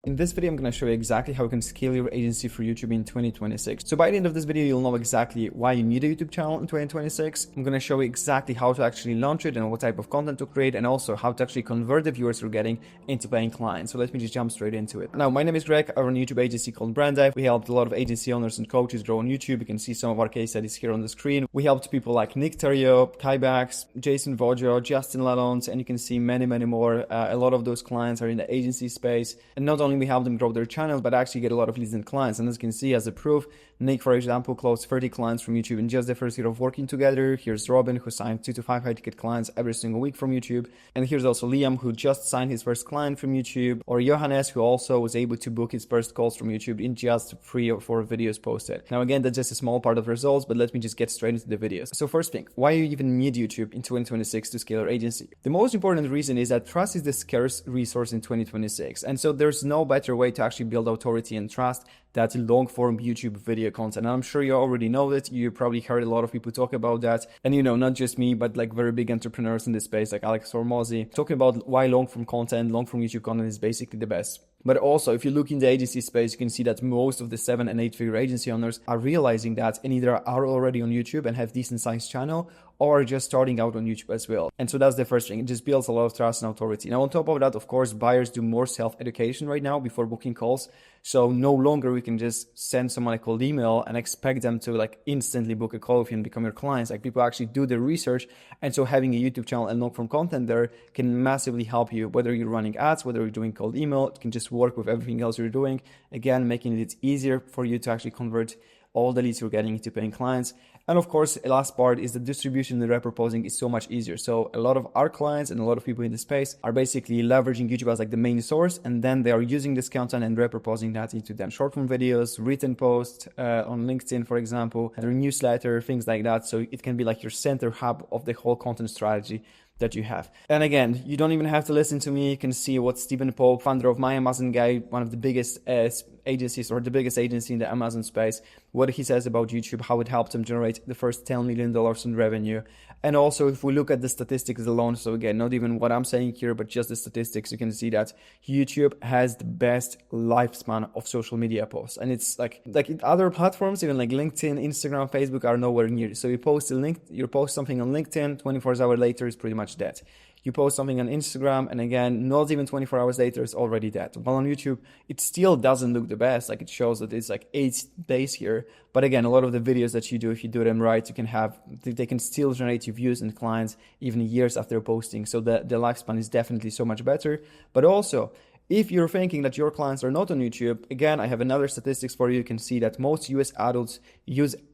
In this video, I'm going to show you exactly how you can scale your agency for YouTube in 2026. So by the end of this video, you'll know exactly why you need a YouTube channel in 2026. I'm going to show you exactly how to actually launch it and what type of content to create, and also how to actually convert the viewers you're getting into paying clients. So let me just jump straight into it. Now, my name is Greg. I run a YouTube agency called Brandive. We helped a lot of agency owners and coaches grow on YouTube. You can see some of our case studies here on the screen. We helped people like Nick Terrio, Kai Bax, Jason Vojo, Justin Lalonde, and you can see many more. A lot of those clients are in the agency space. And not only we help them grow their channel, but actually get a lot of leads and clients. And as you can see, as a proof, Nick, for example, closed 30 clients from YouTube in just the first year of working together. Here's Robin, who signed 2 to 5 high-ticket clients every single week from YouTube. And here's also Liam, who just signed his first client from YouTube. Or Johannes, who also was able to book his first calls from YouTube in just 3 or 4 videos posted. Now, again, that's just a small part of the results, but let me just get straight into the videos. So first thing, why you even need YouTube in 2026 to scale your agency? The most important reason is that trust is the scarce resource in 2026. And so there's no better way to actually build authority and trust that's long-form YouTube video content. And I'm sure you already know that. You probably heard a lot of people talk about that. And not just me, but like very big entrepreneurs in this space, like Alex Hormozi, talking about why long-form content, long-form YouTube content is basically the best. But also, if you look in the agency space, you can see that most of the 7- and 8-figure agency owners are realizing that and either are already on YouTube and have decent sized channel, or are just starting out on YouTube as well. And so that's the first thing. It just builds a lot of trust and authority. Now, on top of that, of course, buyers do more self-education right now before booking calls. So no longer we can just send someone a cold email and expect them to like instantly book a call with you and become your clients. Like, people actually do the research. And so having a YouTube channel and long-form content there can massively help you, whether you're running ads, whether you're doing cold email. It can just work with everything else you're doing. Again, making it easier for you to actually convert all the leads you're getting into paying clients. And of course, the last part is the distribution and repurposing is so much easier. So a lot of our clients and a lot of people in the space are basically leveraging YouTube as like the main source, and then they are using this content and repurposing that into then short form videos, written posts on LinkedIn, for example, their newsletter, things like that. So it can be like your center hub of the whole content strategy that you have. And again, you don't even have to listen to me. You can see what Stephen Pope, founder of My Amazon Guy, one of the biggest agencies or the biggest agency in the Amazon space, what he says about YouTube, how it helped him generate the first $10 million in revenue. And also, if we look at the statistics alone, so again, not even what I'm saying here, but just the statistics, you can see that YouTube has the best lifespan of social media posts. And it's like in other platforms, even like LinkedIn, Instagram, Facebook are nowhere near. So you post something on LinkedIn, 24 hours later is pretty much dead. You post something on Instagram, and again, not even 24 hours later, it's already dead. While on YouTube, it still doesn't look the best. Like, it shows that it's like 8 days here. But again, a lot of the videos that you do, if you do them right, they can still generate you views and clients even years after posting. So the lifespan is definitely so much better. But also, if you're thinking that your clients are not on YouTube, again, I have another statistics for you. You can see that most US adults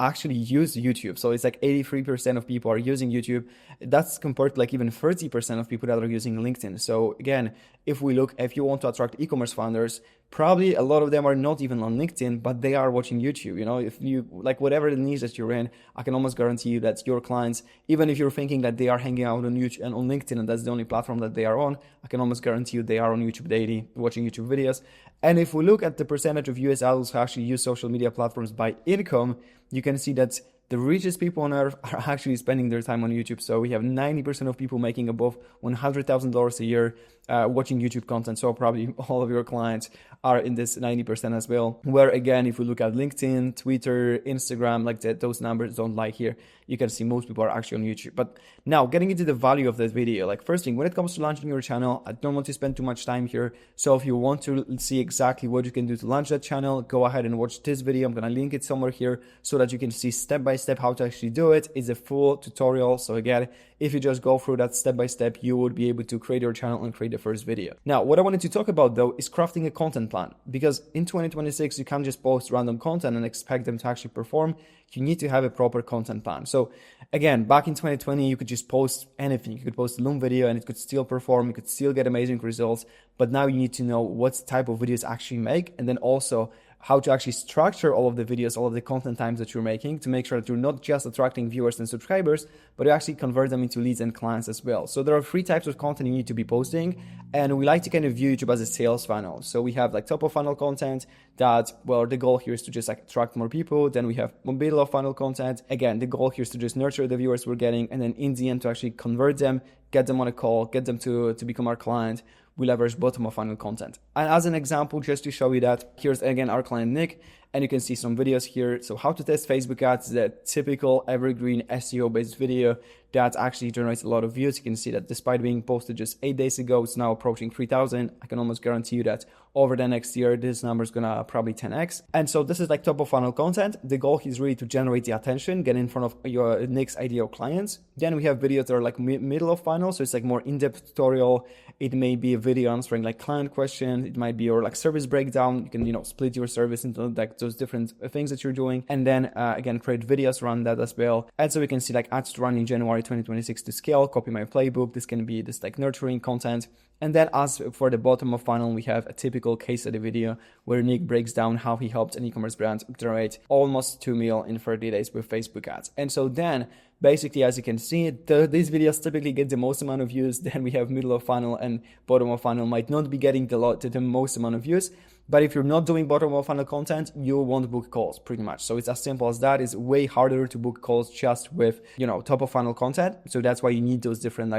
actually use YouTube. So it's like 83% of people are using YouTube. That's compared to like even 30% of people that are using LinkedIn. So again, if you want to attract e-commerce founders, probably a lot of them are not even on LinkedIn, but they are watching YouTube. If you like whatever the niche that you're in, I can almost guarantee you that your clients, even if you're thinking that they are hanging out on YouTube and on LinkedIn and that's the only platform that they are on, I can almost guarantee you they are on YouTube daily, watching YouTube videos. And if we look at the percentage of US adults who actually use social media platforms by income, you can see that the richest people on earth are actually spending their time on YouTube. So we have 90% of people making above $100,000 a year watching YouTube content. So probably all of your clients are in this 90% as well. Where again, if we look at LinkedIn, Twitter, Instagram, like that, those numbers don't lie here. You can see most people are actually on YouTube. But now getting into the value of this video, like first thing, when it comes to launching your channel, I don't want to spend too much time here. So if you want to see exactly what you can do to launch that channel, go ahead and watch this video. I'm going to link it somewhere here so that you can see step by step how to actually do it. It's a full tutorial. So again, if you just go through that step by step, you would be able to create your channel and create the first video. Now, what I wanted to talk about though is crafting a content plan, because in 2026, you can't just post random content and expect them to actually perform. You need to have a proper content plan. So again, back in 2020, you could just post anything. You could post a Loom video and it could still perform. You could still get amazing results. But now you need to know what type of videos actually make, and then also how to actually structure all of the videos, all of the content times that you're making to make sure that you're not just attracting viewers and subscribers, but you actually convert them into leads and clients as well. So there are 3 types of content you need to be posting, and we like to kind of view YouTube as a sales funnel. So we have like top of funnel content that, well, the goal here is to just like attract more people. Then we have middle of funnel content. Again, the goal here is to just nurture the viewers we're getting, and then in the end to actually convert them, get them on a call, get them to become our client. We leverage bottom of funnel content. And as an example, just to show you that, here's again our client Nick, and you can see some videos here. So how to test Facebook ads, the typical evergreen SEO based video that actually generates a lot of views. You can see that despite being posted just 8 days ago, it's now approaching 3,000. I can almost guarantee you that over the next year, this number is gonna probably 10x. And so this is like top of funnel content. The goal is really to generate the attention, get in front of your Nick's ideal clients. Then we have videos that are like middle of funnel. So it's like more in-depth tutorial. It may be a video answering like client questions. It might be your like service breakdown. You can, split your service into like those different things that you're doing. And then again, create videos around that as well. And so we can see like ads to run in January 2026 to scale, copy my playbook. This can be this like nurturing content. And then as for the bottom of funnel, we have a typical case study video where Nick breaks down how he helped an e-commerce brand generate almost 2 million in 30 days with Facebook ads. And so then basically, as you can see, these videos typically get the most amount of views. Then we have middle of funnel and bottom of funnel might not be getting the most amount of views. But if you're not doing bottom of funnel content, you won't book calls pretty much. So it's as simple as that. It's way harder to book calls just with, top of funnel content. So that's why you need those different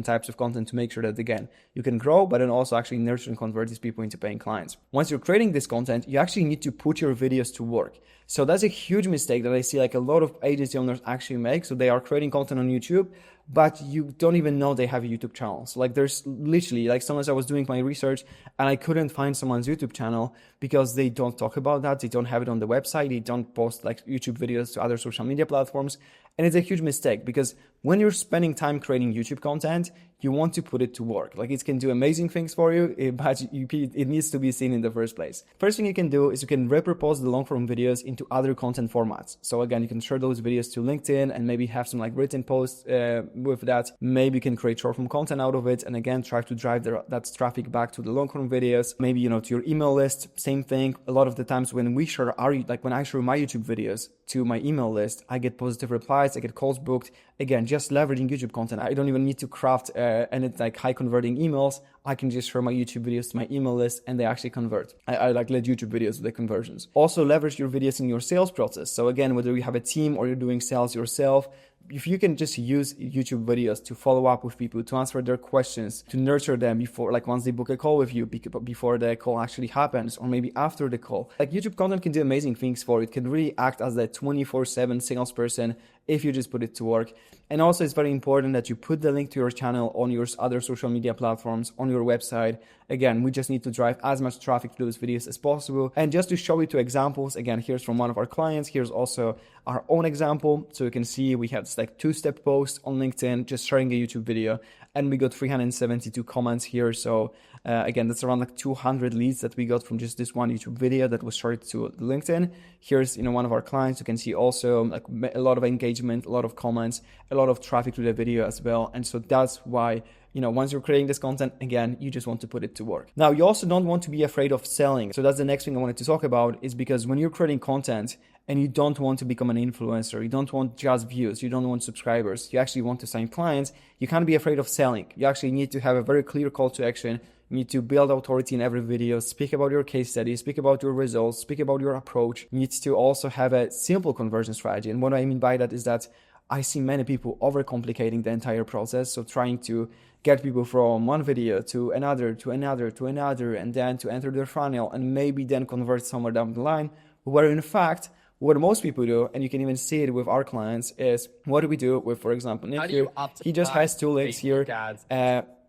types of content to make sure that, again, you can grow, but then also actually nurture and convert these people into paying clients. Once you're creating this content, you actually need to put your videos to work. So that's a huge mistake that I see like a lot of agency owners actually make. So they are creating content on YouTube, but you don't even know they have a YouTube channel. So like there's literally like sometimes I was doing my research and I couldn't find someone's YouTube channel because they don't talk about that. They don't have it on the website. They don't post like YouTube videos to other social media platforms. And it's a huge mistake because when you're spending time creating YouTube content, you want to put it to work. Like it can do amazing things for you, but it needs to be seen in the first place. First thing you can do is you can repurpose the long form videos into other content formats. So again, you can share those videos to LinkedIn and maybe have some like written posts with that. Maybe you can create short form content out of it. And again, try to drive that traffic back to the long form videos. Maybe, to your email list, same thing. A lot of the times when we share when I share my YouTube videos to my email list, I get positive replies, I get calls booked. Again, just leveraging YouTube content. I don't even need to craft and it's like high converting emails. I can just share my YouTube videos to my email list and they actually convert. I like let YouTube videos with the conversions. Also leverage your videos in your sales process. So again, whether you have a team or you're doing sales yourself, if you can just use YouTube videos to follow up with people, to answer their questions, to nurture them before, like once they book a call with you, before the call actually happens, or maybe after the call. Like YouTube content can do amazing things for you. It can really act as a 24/7 salesperson if you just put it to work. And also it's very important that you put the link to your channel on your other social media platforms, on your website. Again, we just need to drive as much traffic to those videos as possible. And just to show you two examples, again, here's from one of our clients. Here's also our own example. So you can see we have this like 2-step post on LinkedIn, just sharing a YouTube video. And we got 372 comments here. So again, that's around like 200 leads that we got from just this one YouTube video that was shared to LinkedIn. Here's, one of our clients. You can see also like a lot of engagement, a lot of comments, a lot of traffic to the video as well. And so that's why, once you're creating this content, again, you just want to put it to work. Now, you also don't want to be afraid of selling. So that's the next thing I wanted to talk about, is because when you're creating content and you don't want to become an influencer, you don't want just views, you don't want subscribers, you actually want to sign clients, you can't be afraid of selling. You actually need to have a very clear call to action. You need to build authority in every video, speak about your case study, speak about your results, speak about your approach. You need to also have a simple conversion strategy. And what I mean by that is that I see many people overcomplicating the entire process. So trying to get people from one video to another, to another, to another, and then to enter their funnel and maybe then convert somewhere down the line, where in fact, what most people do, and you can even see it with our clients, is what do we do with, for example, Nick here, he just has 2 links here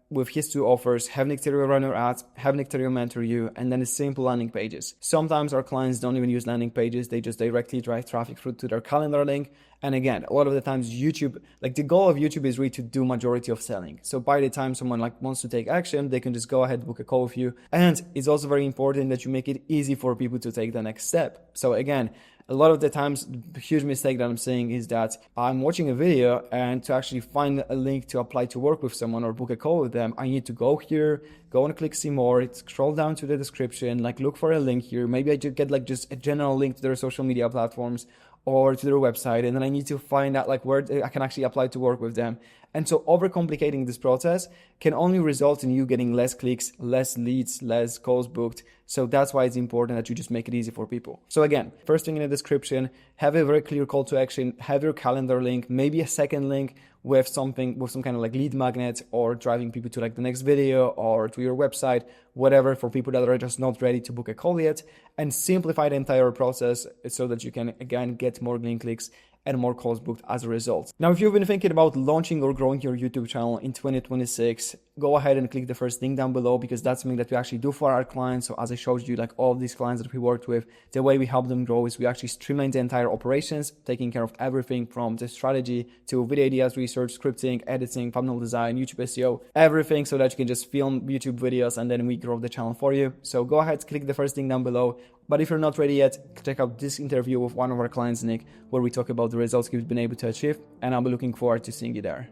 with his 2 offers: have Nick Terrio run your ads, have Nick Terrio mentor you, and then it's simple landing pages. Sometimes our clients don't even use landing pages. They just directly drive traffic through to their calendar link. And again, a lot of the times YouTube, like the goal of YouTube is really to do majority of selling. So by the time someone wants to take action, they can just go ahead, book a call with you. And it's also very important that you make it easy for people to take the next step. So again, a lot of the times, the huge mistake that I'm saying is that I'm watching a video, and to actually find a link to apply to work with someone or book a call with them, I need to go here, go and click see more, scroll down to the description, look for a link here. Maybe I just get just a general link to their social media platforms or to their website, and then I need to find out where I can actually apply to work with them. And so overcomplicating this process can only result in you getting less clicks, less leads, less calls booked. So that's why it's important that you just make it easy for people. So again, first thing in the description, have a very clear call to action, have your calendar link, maybe a second link with some kind of like lead magnet, or driving people to like the next video or to your website, whatever, for people that are just not ready to book a call yet, and simplify the entire process so that you can again get more link clicks and more calls booked as a result. Now, if you've been thinking about launching or growing your YouTube channel in 2026, go ahead and click the first link down below, because that's something that we actually do for our clients. So as I showed you, like all of these clients that we worked with, the way we help them grow is we actually streamline the entire operations, taking care of everything from the strategy to video ideas, research, scripting, editing, thumbnail design, YouTube SEO, everything, so that you can just film YouTube videos and then we grow the channel for you. So go ahead, click the first link down below. But if you're not ready yet, check out this interview with one of our clients, Nick, where we talk about the results he's been able to achieve, and I'll be looking forward to seeing you there.